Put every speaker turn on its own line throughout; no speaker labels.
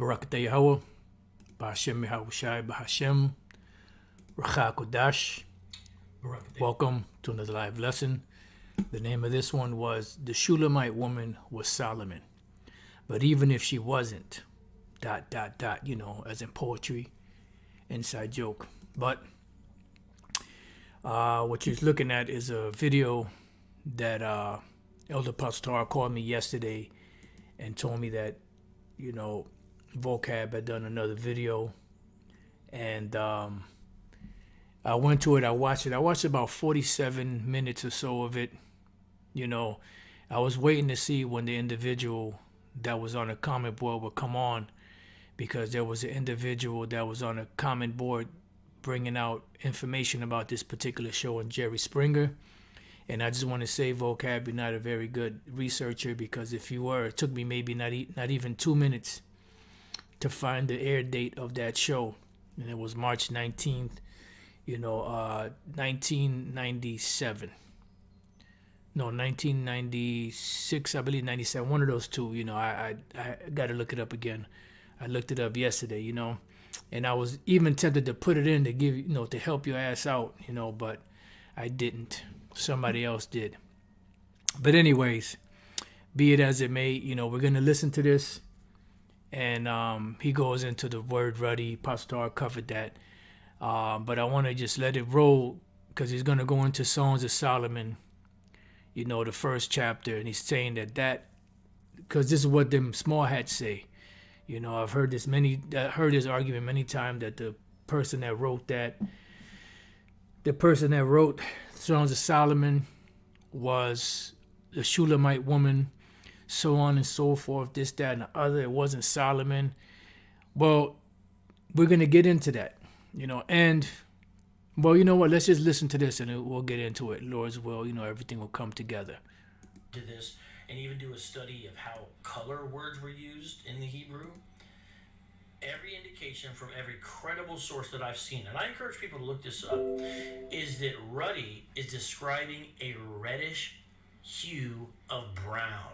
Barakatah YAHAWAH, BaHa YAHAWASHI, BaHa RAWCHAA QADASH. Welcome to another live lesson. The name of this one was The Shulamite Woman Was Solomon. But even if she wasn't, ... you know, as in poetry, inside joke. But what you're looking at is a video that Elder Pastor called me yesterday and told me that, you know, Vocab had done another video, and I went to it. I watched about 47 minutes or so of it. You know, I was waiting to see when the individual that was on the comment board would come on, because there was an individual that was on a comment board bringing out information about this particular show on Jerry Springer. And I just want to say, Vocab, you're not a very good researcher, because if you were, it took me maybe not even 2 minutes to find the air date of that show. And it was March 19th, you know, 1997. No, 1996, I believe 97, one of those two. You know, I got to look it up again. I looked it up yesterday, you know, and I was even tempted to put it in to give, you know, to help your ass out, you know, but I didn't. Somebody else did. But anyways, be it as it may, you know, we're going to listen to this. And he goes into the word ruddy. Pastor covered that. But I want to just let it roll, because he's going to go into Songs of Solomon, you know, the first chapter. And he's saying that because this is what them small hats say. You know, I've heard this argument many times, that the person that wrote Songs of Solomon was the Shulamite woman, so on and so forth, this, that, and the other. It wasn't Solomon. Well, we're going to get into that, you know, and, well, you know what, let's just listen to this and we'll get into it. Lord's will, you know, everything will come together.
To this, and even do a study of how color words were used in the Hebrew. Every indication from every credible source that I've seen, and I encourage people to look this up, is that ruddy is describing a reddish hue of brown.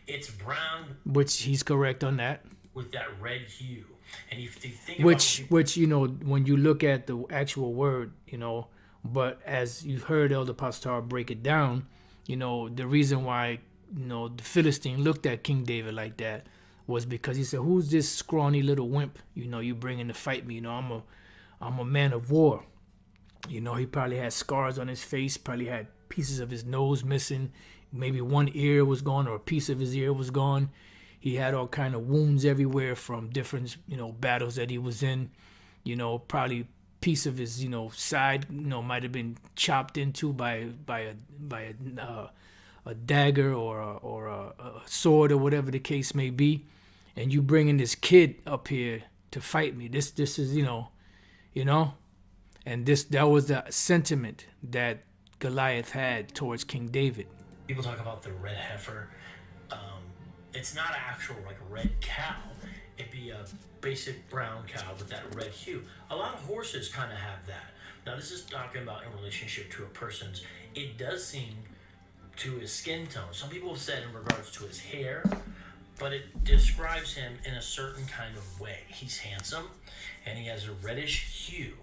It's brown,
which he's correct on that,
with that red hue. And if you think
which you know, when you look at the actual word, you know, but as you heard Elder Pastor break it down, you know, the reason why, you know, the Philistine looked at King David like that was because he said, "Who's this scrawny little wimp? You know, you bringing to fight me? You know, I'm a man of war." You know, he probably had scars on his face, probably had pieces of his nose missing, maybe one ear was gone, or a piece of his ear was gone. He had all kind of wounds everywhere from different, you know, battles that he was in. You know, probably piece of his, you know, side, you know, might have been chopped into by a dagger or a sword, or whatever the case may be. And you bringing this kid up here to fight me. This is, you know, and that was the sentiment that Goliath had towards King David.
People talk about the red heifer. It's not an actual like red cow. It'd be a basic brown cow with that red hue. A lot of horses kind of have that. Now this is talking about in relationship to a person's. It does seem to his skin tone. Some people have said in regards to his hair, but it describes him in a certain kind of way. He's handsome and he has a reddish hue,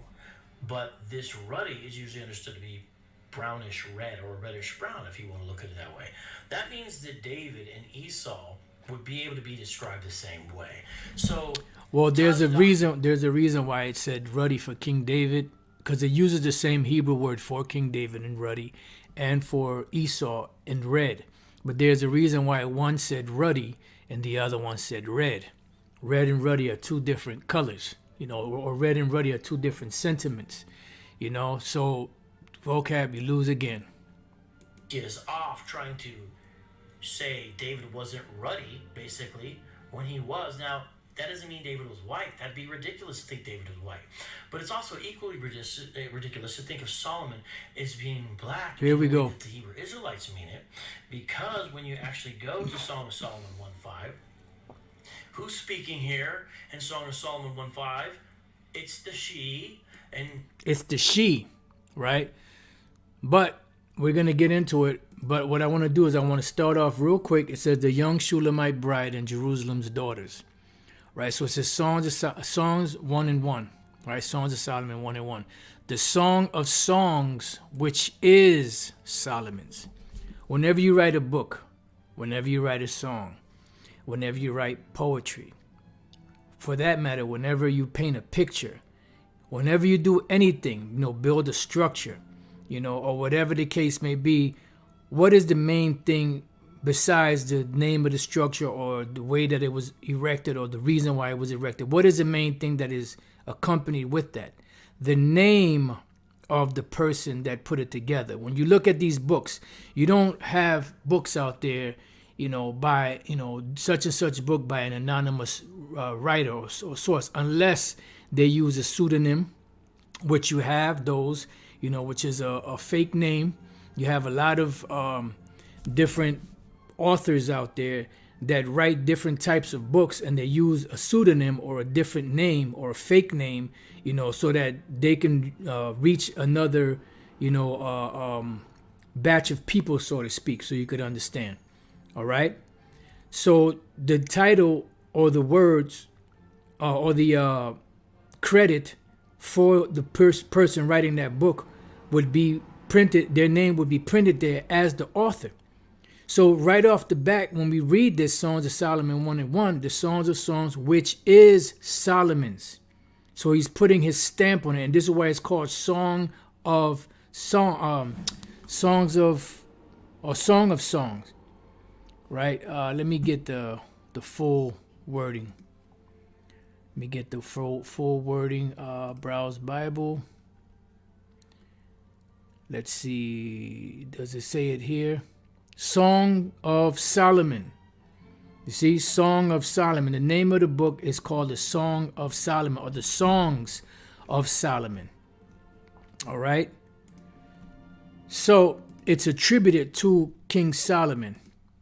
but this ruddy is usually understood to be brownish red or reddish brown, if you want to look at it that way. That means that David and Esau would be able to be described the same way. So,
well, there's a reason why it said ruddy for King David, because it uses the same Hebrew word for King David in ruddy and for Esau in red. But there's a reason why one said ruddy and the other one said red. Red and ruddy are two different colors, you know, or red and ruddy are two different sentiments, you know. So Vocab, you lose again.
Is off trying to say David wasn't ruddy, basically, when he was. Now, that doesn't mean David was white. That'd be ridiculous to think David was white. But it's also equally ridiculous to think of Solomon as being black.
Here we go.
The Hebrew Israelites mean it. Because when you actually go to Song of Solomon 1:5, who's speaking here in Song of Solomon 1:5? It's the she. And
it's the she, right? But we're going to get into it. But what I want to do is I want to start off real quick. It says the young Shulamite bride and Jerusalem's daughters. right? So it says Songs 1 and 1, right? Songs of Solomon 1 and 1. The Song of Songs, which is Solomon's. Whenever you write a book, whenever you write a song, whenever you write poetry, for that matter, whenever you paint a picture, whenever you do anything, build a structure, or whatever the case may be, what is the main thing besides the name of the structure or the way that it was erected or the reason why it was erected? What is the main thing that is accompanied with that? The name of the person that put it together. When you look at these books, you don't have books out there, by, such and such book by an anonymous writer or source, unless they use a pseudonym, which you have those, which is a fake name. You have a lot of different authors out there that write different types of books, and they use a pseudonym or a different name or a fake name, so that they can reach another, batch of people, so to speak, so you could understand. All right. So the title or the words or the credit for the person writing that book would be printed. Their name would be printed there as the author. So right off the bat, when we read this Songs of Solomon 1 and 1, the Songs of Songs, which is Solomon's. So he's putting his stamp on it, and this is why it's called Song of Songs, right? Let me get the full wording. Let me get the full wording. Browse Bible. Let's see. Does it say it here? Song of Solomon. You see, Song of Solomon. The name of the book is called the Song of Solomon, or the Songs of Solomon. All right. So it's attributed to King Solomon.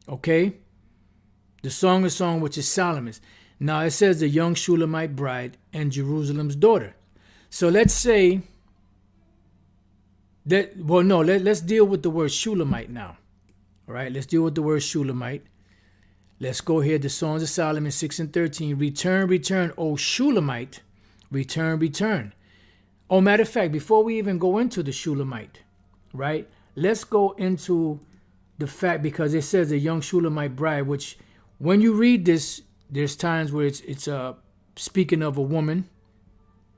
Okay. The Song of Songs, which is Solomon's. Now it says the young Shulamite bride and Jerusalem's daughter. So let's say that, well, no, let's deal with the word Shulamite now. All right, let's deal with the word Shulamite. Let's go here to Songs of Solomon 6 and 13. Return, return, O Shulamite. Return, return. Oh, matter of fact, before we even go into the Shulamite, right, let's go into the fact, because it says a young Shulamite bride, which when you read this, there's times where it's speaking of a woman,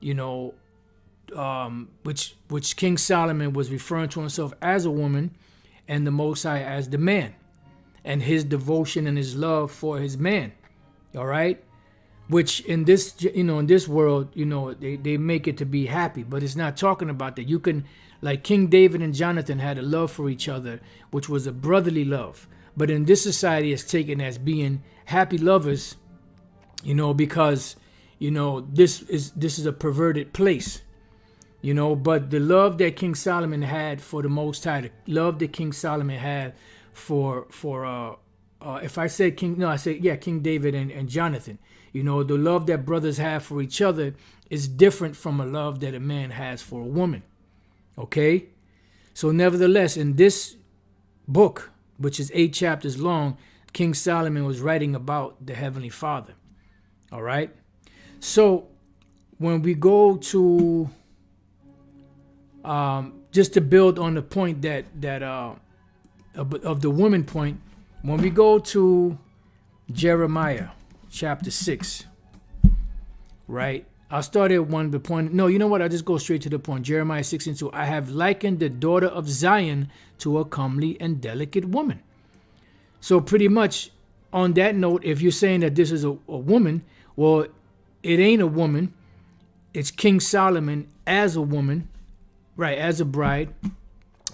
which King Solomon was referring to himself as a woman, and the Most High as the man, and his devotion and his love for his man. All right, which in this, in this world, they make it to be happy, but it's not talking about that. You can, like King David and Jonathan had a love for each other, which was a brotherly love. But in this society, it's taken as being happy lovers, because, this is a perverted place. But the love that King Solomon had for the Most High, the love that King Solomon had for if I say King David and Jonathan, the love that brothers have for each other is different from a love that a man has for a woman. Okay? So nevertheless, in this book, which is 8 chapters long, King Solomon was writing about the Heavenly Father. All right? So when we go to just to build on the point that of the woman point, when we go to Jeremiah chapter 6, right? I'll start at one, the point. No, you know what? I'll just go straight to the point. Jeremiah 6 and 2. I have likened the daughter of Zion to a comely and delicate woman. So pretty much on that note, if you're saying that this is a woman, well, it ain't a woman. It's King Solomon as a woman, right, as a bride,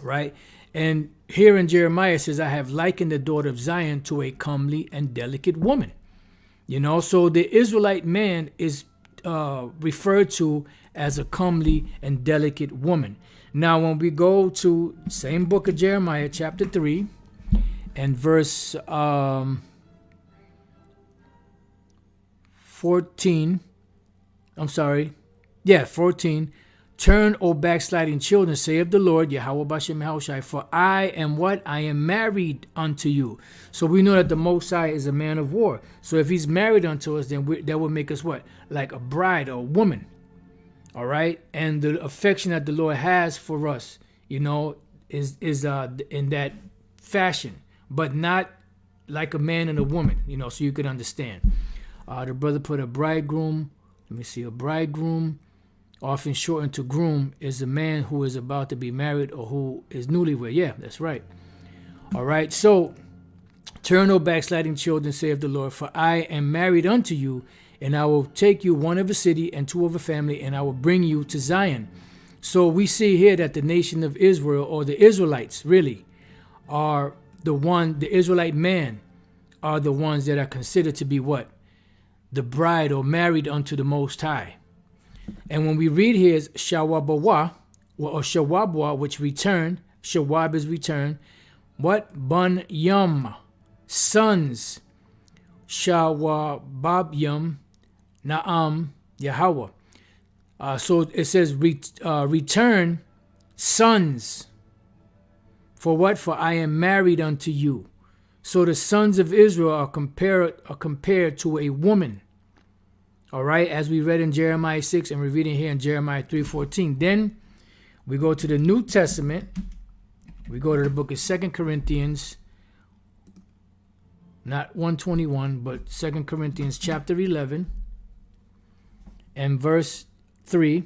right? And here in Jeremiah it says, I have likened the daughter of Zion to a comely and delicate woman. So the Israelite man is referred to as a comely and delicate woman. Now, when we go to same book of Jeremiah, chapter 3, and verse 14, 14 Turn, O backsliding children, say of the Lord, YAHAWASHI, for I am what? I am married unto you. So we know that the Most High is a man of war. So if he's married unto us, then that would make us what? Like a bride or a woman. All right? And the affection that the Lord has for us, you know, is in that fashion, but not like a man and a woman, you know, so you could understand. The brother put a bridegroom. Let me see, a bridegroom, often shortened to groom, is a man who is about to be married or who is newlywed. Yeah, that's right. All right, so turn, O backsliding children, saith the Lord, for I am married unto you, and I will take you one of a city and two of a family, and I will bring you to Zion. So we see here that the nation of Israel, or the Israelites really, are the Israelite man are the ones that are considered to be what? The bride or married unto the Most High. And when we read here is Shawabawah or Shawabwa, which return, Shawab is return. What? Bun Yum, sons. Shawababyum, Naam, Yahawah. So it says return, sons. For what? For I am married unto you. So the sons of Israel are compared to a woman. All right, as we read in Jeremiah 6 and we're reading here in Jeremiah 3:14. Then we go to the New Testament. We go to the book of 2 Corinthians, not 1:21, but 2 Corinthians chapter 11 and verse 3.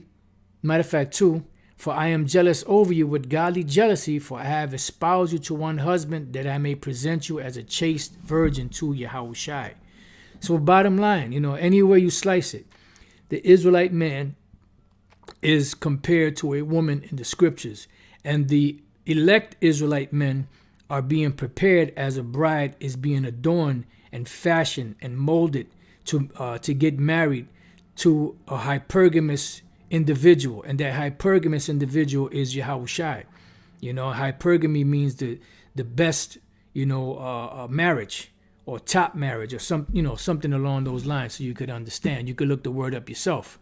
Matter of fact, 2. For I am jealous over you with godly jealousy, for I have espoused you to one husband, that I may present you as a chaste virgin to Yahawashi. So bottom line, you know, anywhere you slice it, the Israelite man is compared to a woman in the scriptures. And the elect Israelite men are being prepared as a bride is being adorned and fashioned and molded to get married to a hypergamous individual. And that hypergamous individual is Yahawashi. You know, hypergamy means the best, you know, marriage, or top marriage, or something along those lines, so you could understand. You could look the word up yourself.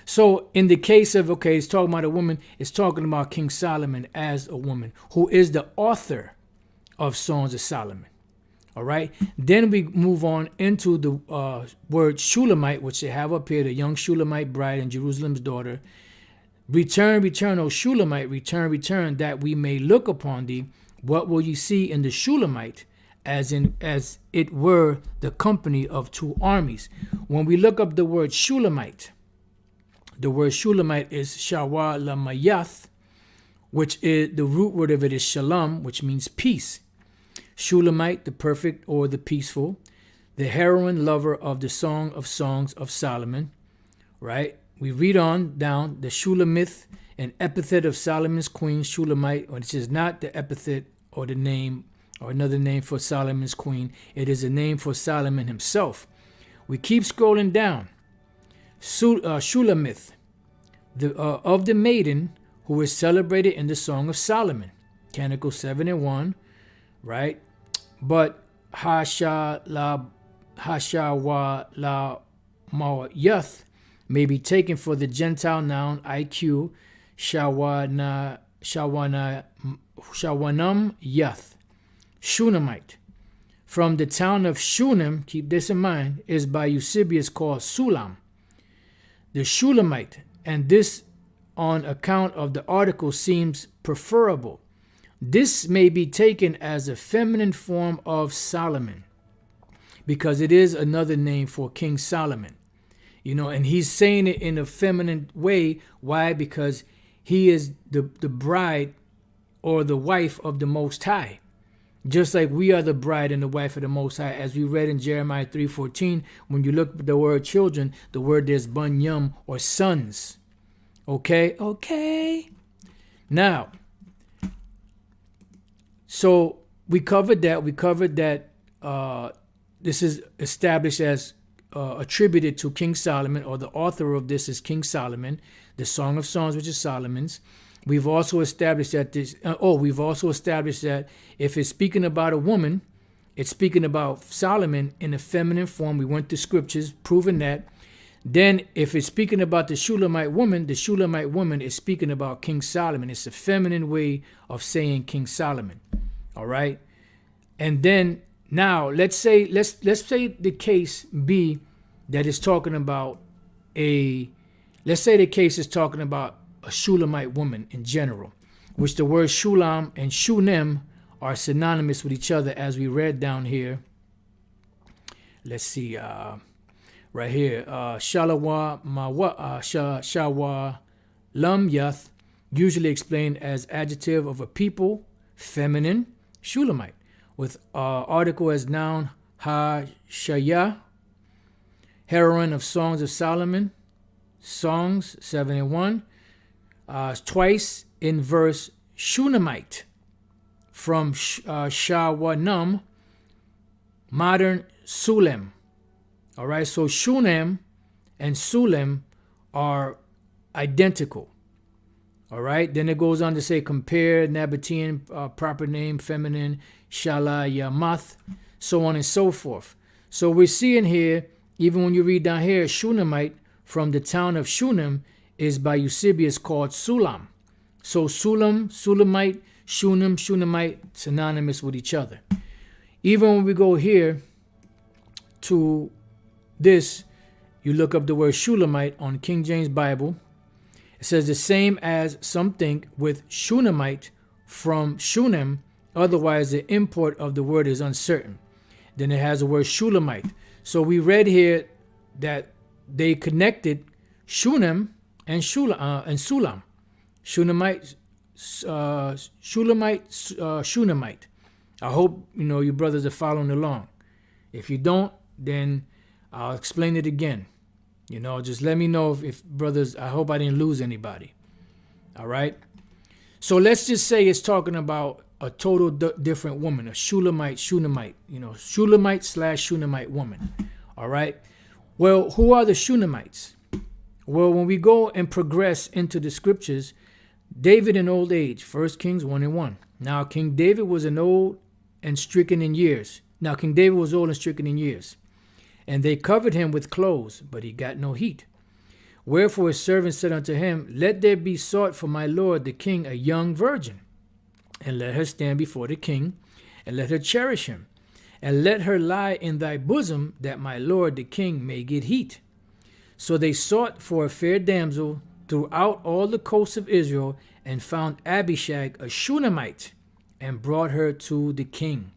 So in the case of, okay, it's talking about a woman, it's talking about King Solomon as a woman, who is the author of Songs of Solomon. All right. Then we move on into the word Shulamite, which they have up here, the young Shulamite bride and Jerusalem's daughter. Return, return, O Shulamite, return, return, that we may look upon thee. What will you see in the Shulamite? As it were the company of two armies. When we look up the word Shulamite is Shawalamayath, which is the root word of it is Shalom, which means peace. Shulamite, the perfect or the peaceful, the heroine lover of the Song of Songs of Solomon. Right? We read on down, the Shulamith, an epithet of Solomon's queen Shulamite, which is not the epithet or the name or another name for Solomon's queen. It is a name for Solomon himself. We keep scrolling down. Shulamith, of the maiden who is celebrated in the Song of Solomon, Canticle 7:1, right? But Hashawalamayath may be taken for the Gentile noun IQ, Shawanam Yath. Shunammite, from the town of Shunem, keep this in mind, is by Eusebius called Sulam. The Shulamite, and this on account of the article seems preferable. This may be taken as a feminine form of Solomon, because it is another name for King Solomon. You know, and he's saying it in a feminine way. Why? Because he is the bride or the wife of the Most High. Just like we are the bride and the wife of the Most High, as we read in Jeremiah 3:14. When you look at the word children, the word there's bunyum, or sons. Okay. Now, so we covered that. This is established as attributed to King Solomon, or the author of this is King Solomon, the Song of Songs, which is Solomon's. We've also established that if it's speaking about a woman, it's speaking about Solomon in a feminine form. We went to scriptures proving that. Then if it's speaking about the Shulamite woman is speaking about King Solomon. It's a feminine way of saying King Solomon. All right. And then now let's say the case be that it's talking about let's say the case is talking about a Shulamite woman in general, which the word Shulam and Shunem are synonymous with each other, as we read down here. Let's see, right here, Shawa Lam Yath, usually explained as adjective of a people, feminine, Shulamite, with article as noun, Ha-Shaya, heroine of Songs of Solomon, Songs 7 and 1, twice in verse Shunammite, from Shawanam, modern Sulem. All right, so Shunem and Sulem are identical. All right, then it goes on to say compare Nabatean, proper name, feminine, Shala Yamath, so on and so forth. So we're seeing here, even when you read down here, Shunammite from the town of Shunem is by Eusebius called Sulam. So Sulam, Sulamite, Shunem, Shunammite, synonymous with each other. Even when we go here to this, you look up the word Shulamite on King James Bible. It says the same as some think with Shunammite from Shunem, otherwise the import of the word is uncertain. Then it has the word Shulamite. So we read here that they connected Shunem and Sulam. Shunammite, Shunammite. I hope you brothers are following along. If you don't, then I'll explain it again. Just let me know if brothers, I hope I didn't lose anybody. All right. So let's just say it's talking about a total different woman, a Shulamite, Shulamite/Shunammite woman. All right. Well, who are the Shunamites? Well, when we go and progress into the scriptures, David in old age, 1 Kings 1 and 1. Now, King David was old and stricken in years. And they covered him with clothes, but he got no heat. Wherefore his servant said unto him, Let there be sought for my lord the king a young virgin, and let her stand before the king, and let her cherish him, and let her lie in thy bosom, that my lord the king may get heat. So they sought for a fair damsel throughout all the coasts of Israel, and found Abishag a Shunammite, and brought her to the king.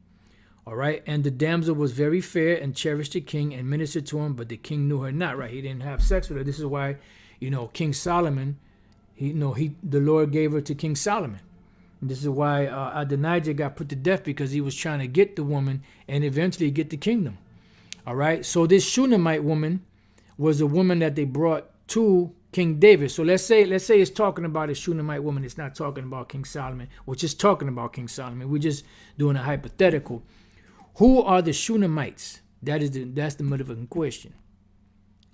All right, and the damsel was very fair and cherished the king and ministered to him, but the king knew her not. Right, he didn't have sex with her. This is why, King Solomon, the Lord gave her to King Solomon. And this is why Adonijah got put to death, because he was trying to get the woman and eventually get the kingdom. All right, so this Shunammite woman was a woman that they brought to King David. So let's say it's talking about a Shunammite woman. It's not talking about King Solomon, which is talking about King Solomon. We're just doing a hypothetical. Who are the Shunamites? That's the motherfucking question.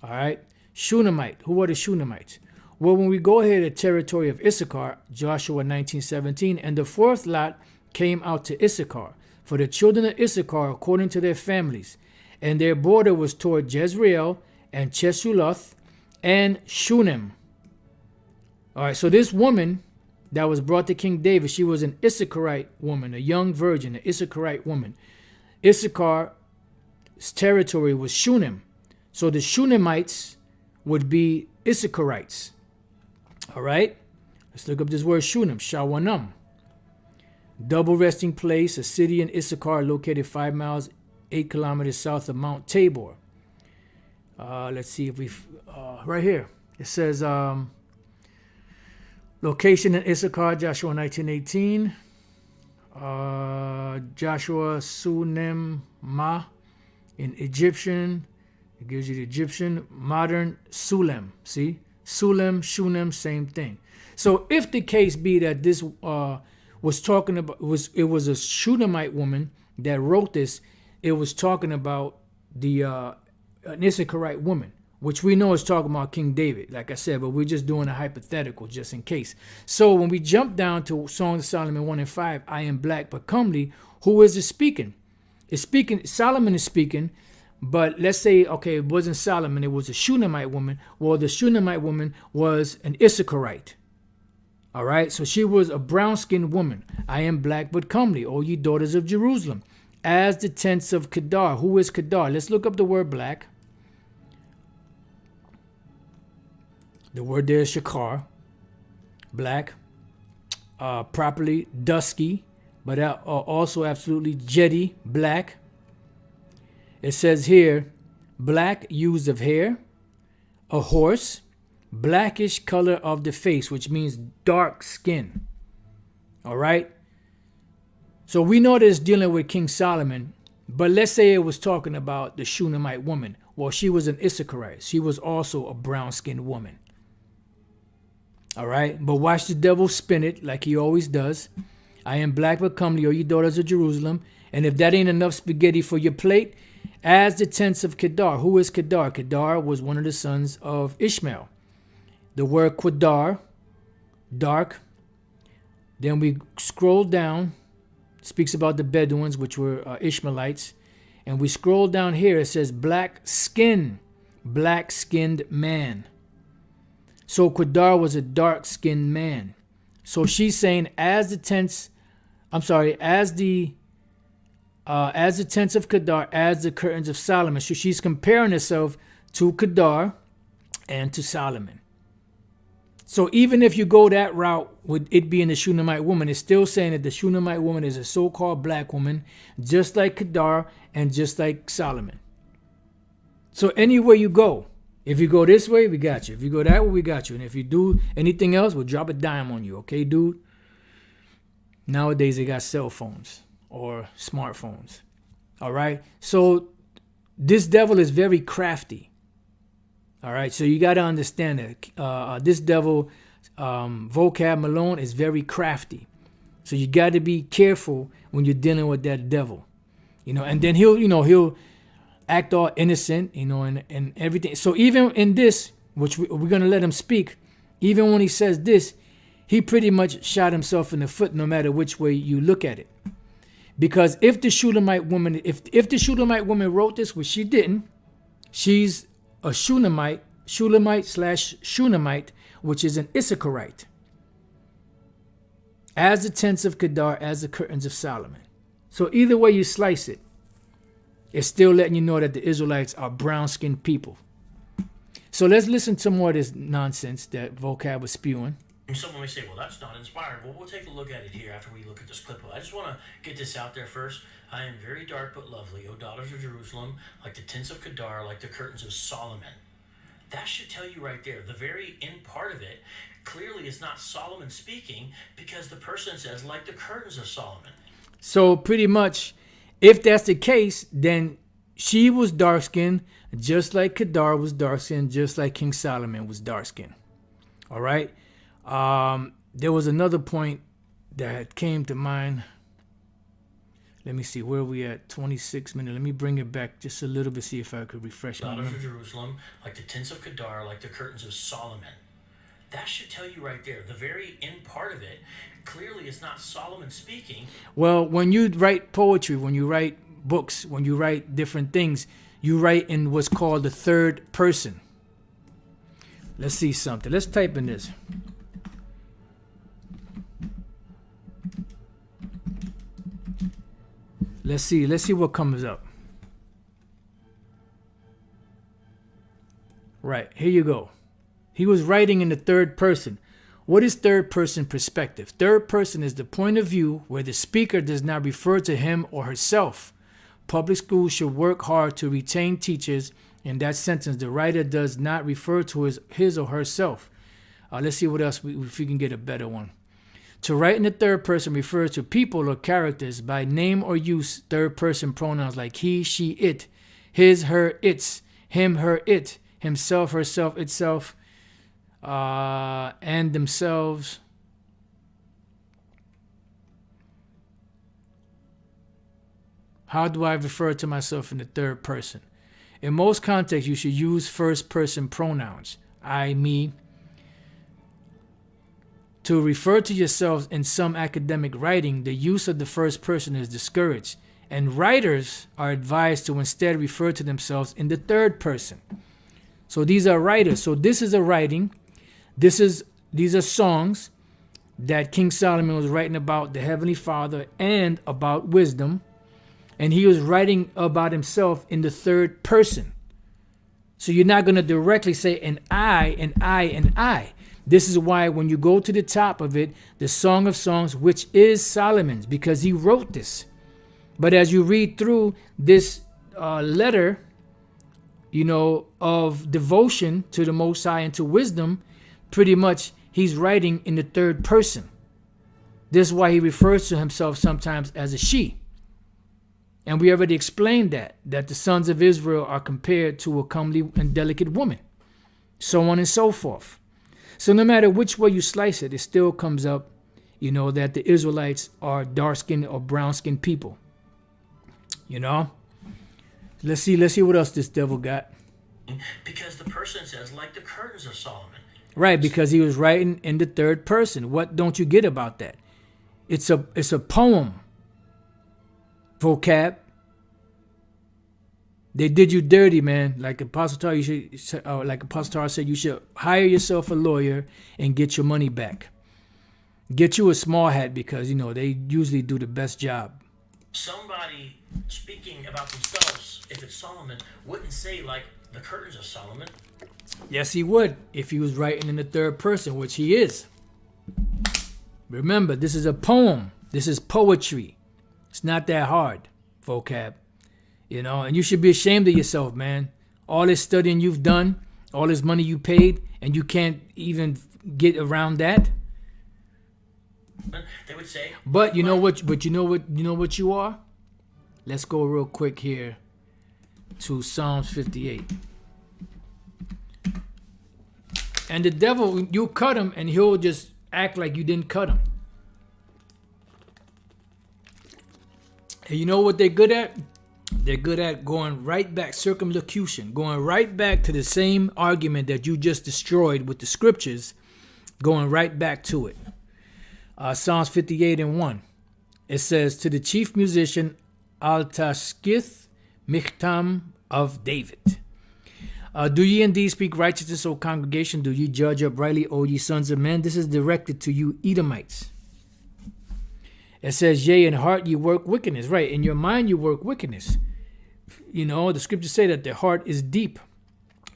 All right, Shunammite. Who are the Shunamites? Well, when we go here to the territory of Issachar, Joshua 19:17, and the fourth lot came out to Issachar, for the children of Issachar according to their families, and their border was toward Jezreel and Chesuloth and Shunem. All right, so this woman that was brought to King David, she was an Issacharite woman, a young virgin, an Issacharite woman. Issachar's territory was Shunem. So the Shunamites would be Issacharites. All right, let's look up this word Shunem, Shawanam. Double resting place, a city in Issachar located 5 miles, 8 kilometers south of Mount Tabor. Let's see if right here, it says location in Issachar, Joshua 19:18. Joshua Sunem Ma in Egyptian. It gives you the Egyptian, modern Sulem. See, Sulem, Shunem, same thing. So if the case be that this was talking about, it was a Shunammite woman that wrote this, it was talking about the an Issacharite woman, which we know is talking about King David, like I said, but we're just doing a hypothetical just in case. So when we jump down to Songs of Solomon 1 and 5, I am black but comely, who is it speaking? It's speaking, Solomon is speaking, But let's say, okay, it wasn't Solomon, it was a Shulamite woman. Well, the Shulamite woman was an Issacharite. All right, so she was a brown-skinned woman. I am black but comely, O ye daughters of Jerusalem, as the tents of Kedar. Who is Kedar? Let's look up the word black. The word there is shakar, black, properly dusky, but also absolutely jetty, black. It says here, black used of hair, a horse, blackish color of the face, which means dark skin. All right. So we know this dealing with King Solomon, but let's say it was talking about the Shunammite woman. Well, she was an Issacharite. She was also a brown-skinned woman. All right. But watch the devil spin it like he always does. I am black but comely, O ye daughters of Jerusalem. And if that ain't enough spaghetti for your plate, as the tents of Kedar. Who is Kedar? Kedar was one of the sons of Ishmael. The word Quadar, dark. Then we scroll down, speaks about the Bedouins, which were Ishmaelites. And we scroll down here, it says black skin, black-skinned man. So Quadar was a dark-skinned man. So she's saying as the tents of Kedar, as the curtains of Solomon. So she's comparing herself to Kedar and to Solomon. So even if you go that route with it being the Shunammite woman, it's still saying that the Shunammite woman is a so-called black woman, just like Kedar and just like Solomon. So anywhere you go, if you go this way, we got you. If you go that way, we got you. And if you do anything else, we'll drop a dime on you. Okay, dude? Nowadays, they got cell phones or smartphones. All right? So this devil is very crafty. All right? So you got to understand that this devil, vocab Malone, is very crafty. So you got to be careful when you're dealing with that devil. And then he'll act all innocent, and everything. So even in this, which we're going to let him speak, even when he says this, he pretty much shot himself in the foot no matter which way you look at it. Because if the Shulamite woman, if the Shulamite woman wrote this, which she didn't, she's a Shulamite / Shunammite, which is an Issacharite. As the tents of Kedar, as the curtains of Solomon. So either way you slice it, it's still letting you know that the Israelites are brown-skinned people. So let's listen to more of this nonsense that vocab was spewing.
Someone may say, well, that's not inspiring. Well, we'll take a look at it here after we look at this clip. I just want to get this out there first. I am very dark but lovely, O daughters of Jerusalem, like the tents of Kedar, like the curtains of Solomon. That should tell you right there. The very end part of it clearly is not Solomon speaking, because the person says, like the curtains of Solomon.
So pretty much, if that's the case, then she was dark-skinned, just like Kedar was dark-skinned, just like King Solomon was dark-skinned. All right? There was another point that came to mind. Let me see, where are we at? 26 minutes. Let me bring it back just a little bit, see if I could refresh my
Daughters of Jerusalem, like the tents of Kedar, like the curtains of Solomon. That should tell you right there. The very end part of it clearly is not Solomon speaking.
Well, when you write poetry, when you write books, when you write different things, you write in what's called the third person. Let's see something. Let's type in this. Let's see what comes up. Right, here you go. He was writing in the third person. What is third person perspective? Third person is the point of view where the speaker does not refer to him or herself. Public schools should work hard to retain teachers. In that sentence, the writer does not refer to his or herself. Let's see what else, if we can get a better one. To write in the third person refers to people or characters by name or use third person pronouns like he, she, it, his, her, its, him, her, it, himself, herself, itself, and themselves. How do I refer to myself in the third person? In most contexts, you should use first person pronouns, I, me. To refer to yourselves in some academic writing, the use of the first person is discouraged, And writers are advised to instead refer to themselves in the third person. So these are writers. So this is a writing. These are songs that King Solomon was writing about the Heavenly Father and about wisdom. And he was writing about himself in the third person. So you're not going to directly say and I, and I, and I. This is why when you go to the top of it, the Song of Songs, which is Solomon's, because he wrote this. But as you read through this letter, of devotion to the Most High and to wisdom, pretty much he's writing in the third person. This is why he refers to himself sometimes as a she. And we already explained that the sons of Israel are compared to a comely and delicate woman, so on and so forth. So no matter which way you slice it, it still comes up, that the Israelites are dark-skinned or brown-skinned people. Let's see what else this devil got.
Because the person says, like the curtains of Solomon.
Right, because he was writing in the third person. What don't you get about that? It's a poem. Vocab. They did you dirty, man. Like Apostle Tar, said, you should hire yourself a lawyer and get your money back. Get you a small hat because they usually do the best job.
Somebody speaking about themselves, if it's Solomon, wouldn't say like the curtains of Solomon.
Yes, he would if he was writing in the third person, which he is. Remember, this is a poem. This is poetry. It's not that hard, vocab. And you should be ashamed of yourself, man. All this studying you've done, all this money you paid, and you can't even get around that.
They would say,
but you know what you are? Let's go real quick here to Psalms 58. And the devil, you cut him and he'll just act like you didn't cut him. And you know what they're good at? They're good at going right back, circumlocution, going right back to the same argument that you just destroyed with the scriptures, going right back to it. Psalms 58:1. It says, to the chief musician, Al-Tashkith Michtam of David. Do ye indeed speak righteousness, O congregation? Do ye judge uprightly, O ye sons of men? This is directed to you Edomites. It says, yea, in heart ye work wickedness. Right, in your mind you work wickedness. The scriptures say that the heart is deep.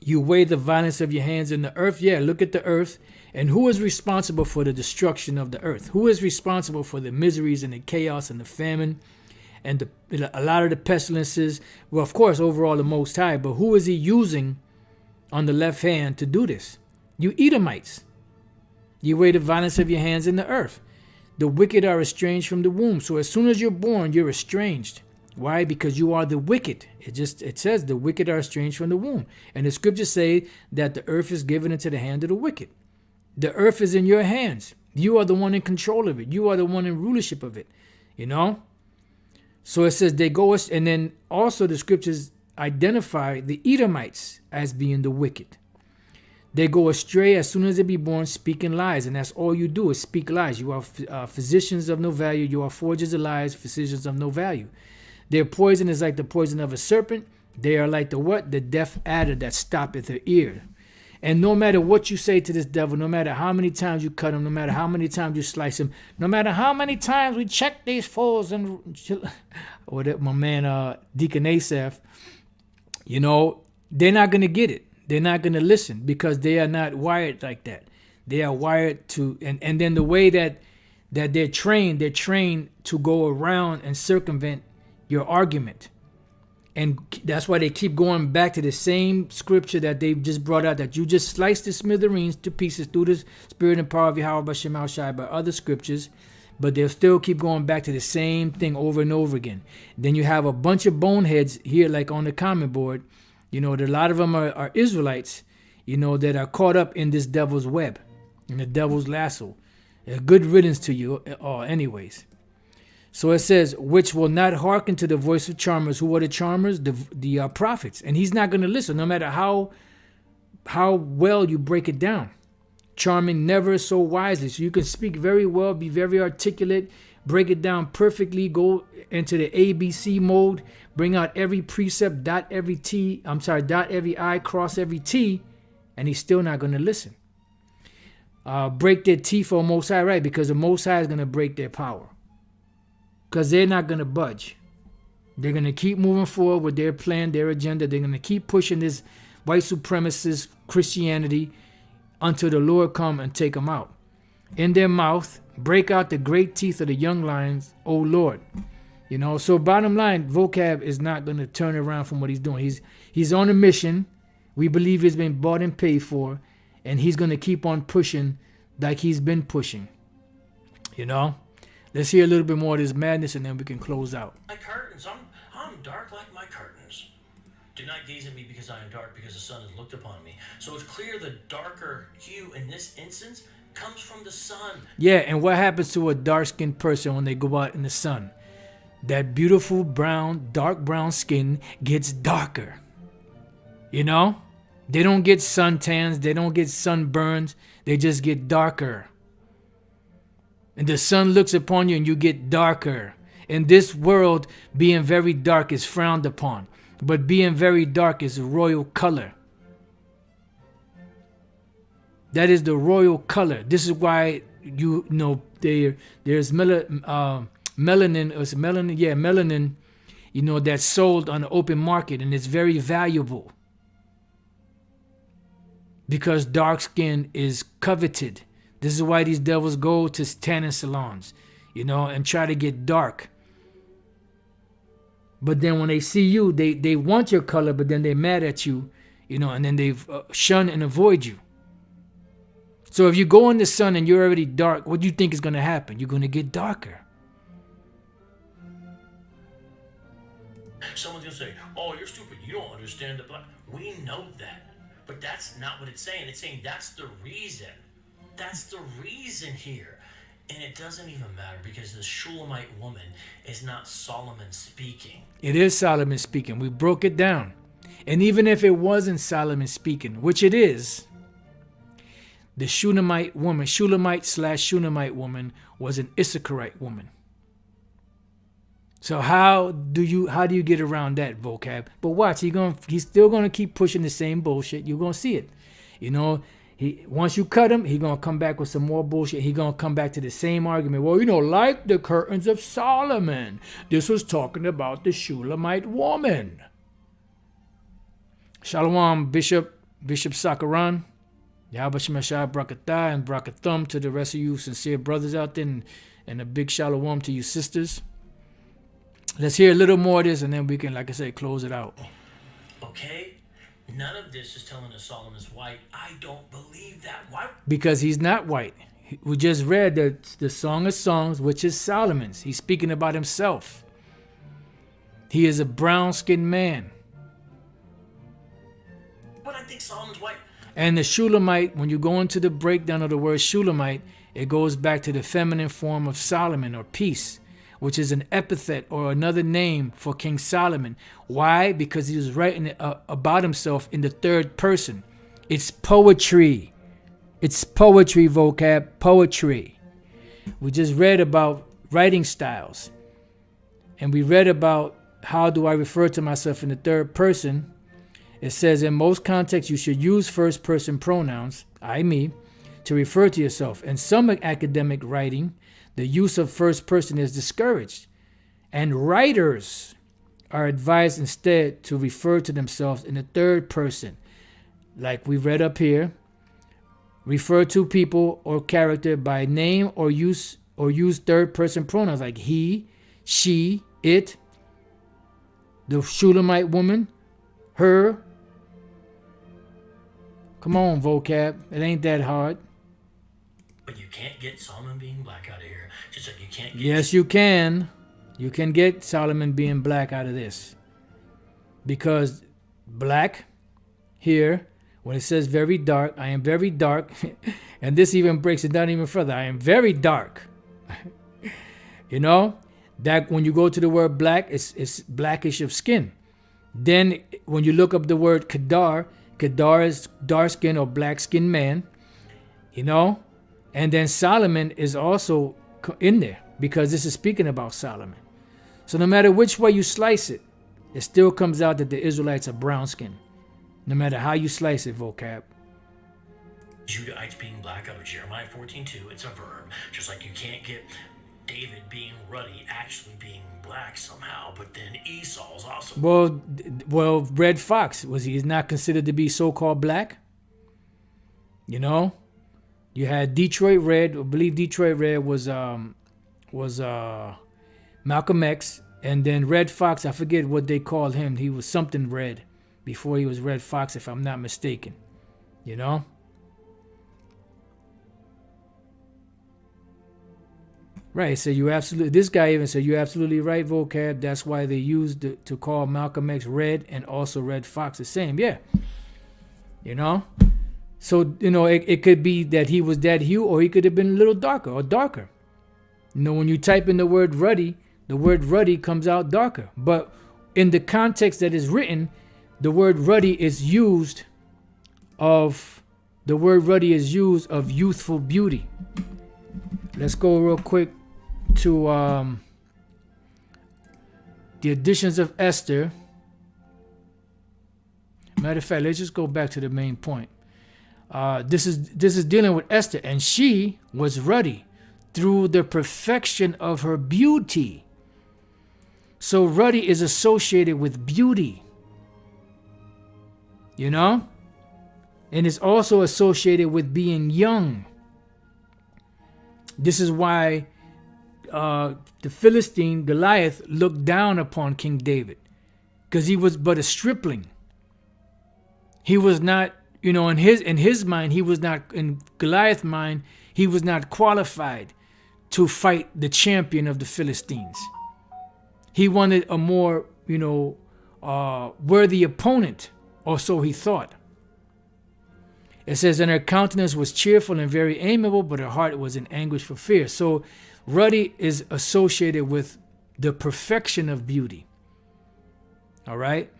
You weigh the violence of your hands in the earth. Yeah, look at the earth. And who is responsible for the destruction of the earth? Who is responsible for the miseries and the chaos and the famine and a lot of the pestilences? Well, of course, overall the Most High. But who is he using on the left hand to do this? You Edomites. You weigh the violence of your hands in the earth. The wicked are estranged from the womb. So as soon as you're born, you're estranged. Why? Because you are the wicked. It says the wicked are estranged from the womb. And the scriptures say that the earth is given into the hand of the wicked. The earth is in your hands. You are the one in control of it. You are the one in rulership of it. So it says they go, and then also the scriptures identify the Edomites as being the wicked. They go astray as soon as they be born, speaking lies. And that's all you do is speak lies. You are physicians of no value. You are forgers of lies, physicians of no value. Their poison is like the poison of a serpent. They are like the what? The deaf adder that stoppeth her ear. And no matter what you say to this devil, no matter how many times you cut him, no matter how many times you slice him, no matter how many times we check these fools and or that my man Deacon Asaph, they're not gonna get it. They're not gonna listen because they are not wired like that. They are wired to, and then the way that they're trained to go around and circumvent your argument. And that's why they keep going back to the same scripture that they've just brought out, that you just sliced the smithereens to pieces through the spirit and power of YAHAWASHI by other scriptures, but they'll still keep going back to the same thing over and over again. Then you have a bunch of boneheads here, like on the comment board, that a lot of them are Israelites, that are caught up in this devil's web, in the devil's lasso. A good riddance to you, anyways. So it says, which will not hearken to the voice of charmers. Who are the charmers? The prophets. And he's not going to listen, no matter how well you break it down. Charming never so wisely. So you can speak very well, be very articulate, break it down perfectly, go into the ABC mode, bring out every precept, dot every I, cross every T, and he's still not going to listen. Break their teeth for Most High, right? Because the Most High is going to break their power. Because they're not going to budge. They're going to keep moving forward with their plan, their agenda. They're going to keep pushing this white supremacist Christianity until the Lord come and take them out. In their mouth, break out the great teeth of the young lions, O Lord. You know, so bottom line, Vocab is not going to turn around from what he's doing. He's on a mission. We believe he's been bought and paid for, and he's going to keep on pushing like he's been pushing. You know? Let's hear a little bit more of this madness, and then we can close out.
My curtains, I'm dark like my curtains. Do not gaze at me because I am dark, because the sun has looked upon me. So it's clear the darker hue in this instance comes from the sun.
Yeah, and what happens to a dark-skinned person when they go out in the sun? That beautiful brown, dark brown skin gets darker. You know? They don't get suntans, they don't get sunburns, they just get darker. And the sun looks upon you and you get darker. In this world, being very dark is frowned upon. But being very dark is a royal color. That is the royal color. This is why there's melanin, you know, that's sold on the open market, and it's very valuable. Because dark skin is coveted. This is why these devils go to tanning salons, you know, and try to get dark. But then when they see you, they want your color, but then they're mad at you, you know, and then they shun and avoid you. So if you go in the sun and you're already dark, what do you think is going to happen? You're going to get darker.
Someone's going to say, oh, you're stupid. You don't understand the black. We know that. But that's not what it's saying. It's saying that's the reason. That's the reason here. And it doesn't even matter because the Shulamite woman is not Solomon speaking.
It is Solomon speaking. We broke it down. And even if it wasn't Solomon speaking, which it is, the Shulamite woman, Shulamite/Shunammite woman, was an Issacharite woman. So how do you get around that, Vocab? But watch, he's still gonna keep pushing the same bullshit. You're gonna see it. You know, once you cut him, he's gonna come back with some more bullshit. He's gonna come back to the same argument. Well, you know, like the curtains of Solomon. This was talking about the Shulamite woman. Shalom, Bishop Sakaran. YAHAWASHI Brakatah and Brakathum to the rest of you sincere brothers out there, and a big shalom to you sisters. Let's hear a little more of this, and then we can, like I said, close it out.
Okay? None of this is telling us Solomon's white. I don't believe that. Why?
Because he's not white. We just read the Song of Songs, which is Solomon's. He's speaking about himself. He is a brown-skinned man.
But I think Solomon's white.
And the Shulamite, when you go into the breakdown of the word Shulamite, it goes back to the feminine form of Solomon, or peace, which is an epithet or another name for King Solomon. Why? Because he was writing about himself in the third person. It's poetry. It's poetry, Vocab, poetry. We just read about writing styles. And we read about how do I refer to myself in the third person. It says in most contexts you should use first person pronouns, I, me, to refer to yourself. In some academic writing, the use of first person is discouraged, and writers are advised instead to refer to themselves in the third person. Like we read up here, refer to people or character by name or use third person pronouns like he, she, it, the Shulamite woman, her. Come on, Vocab. It ain't that hard.
But you can't get Solomon being black out of here. Just like you can't get...
Yes, you can. You can get Solomon being black out of this. Because black here, when it says very dark, I am very dark. And this even breaks it down even further. I am very dark. You know? That when you go to the word black, it's blackish of skin. Then when you look up the word Kedar is dark skin or black skinned man. You know? And then Solomon is also in there. because this is speaking about Solomon. So no matter which way you slice it, it still comes out that the Israelites are brown skinned. No matter how you slice it, vocab.
Judahites being black out of Jeremiah 14:2, it's a verb. Just like you can't get David being ruddy actually being black somehow, but then Esau's also.
Well, Red Fox, was he not considered to be so-called black? You know? You had Detroit Red, I believe Detroit Red was Malcolm X, and then Red Fox, I forget what they called him. He was something red before he was Red Fox, if I'm not mistaken. You know? Right, so you absolutely, this guy even said, you're absolutely right, vocab. That's why they used to call Malcolm X Red and also Red Fox the same. Yeah. You know? So, you know, it could be that he was that hue, or he could have been a little darker or darker. You know, when you type in the word ruddy comes out darker. But in the context that is written, the word ruddy is used of youthful beauty. Let's go real quick to the editions of Esther. Matter of fact, let's just go back to the main point. This is dealing with Esther, and she was ruddy through the perfection of her beauty. So ruddy is associated with beauty, you know, and is also associated with being young. This is why the Philistine Goliath looked down upon King David, because he was but a stripling. He was not, you know, in his mind, he was not, in Goliath's mind, he was not qualified to fight the champion of the Philistines. He wanted a more, you know, worthy opponent, or so he thought. It says, and her countenance was cheerful and very amiable, but her heart was in anguish for fear. So ruddy is associated with the perfection of beauty. All right?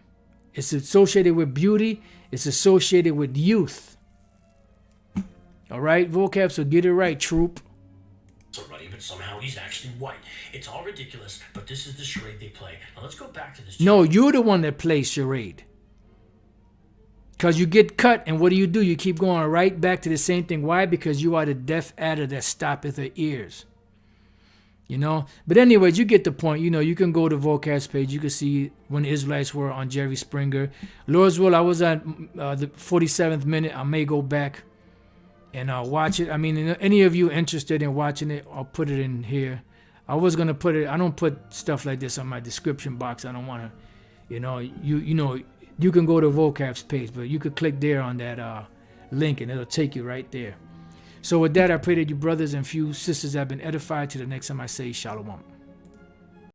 It's associated with beauty. It's associated with youth. All right, vocab, so get it right, troop.
So ruddy, but somehow he's actually white. It's all ridiculous, but this is the charade they play. Now let's go back to this.
No, you're the one that plays charade. Because you get cut, and what do? You keep going right back to the same thing. Why? Because you are the deaf adder that stoppeth her ears. You know? But anyways, you get the point. You know, you can go to vocab's page. You can see when the Israelites were on Jerry Springer. Lord's will, I was at the 47th minute. I may go back and watch it. I mean, any of you interested in watching it, I'll put it in here. I was going to put it, I don't put stuff like this on my description box. I don't want to, you know, you can go to vocab's page, but you could click there on that link and it'll take you right there. So with that, I pray that you brothers and few sisters have been edified. To the next time I say shalom.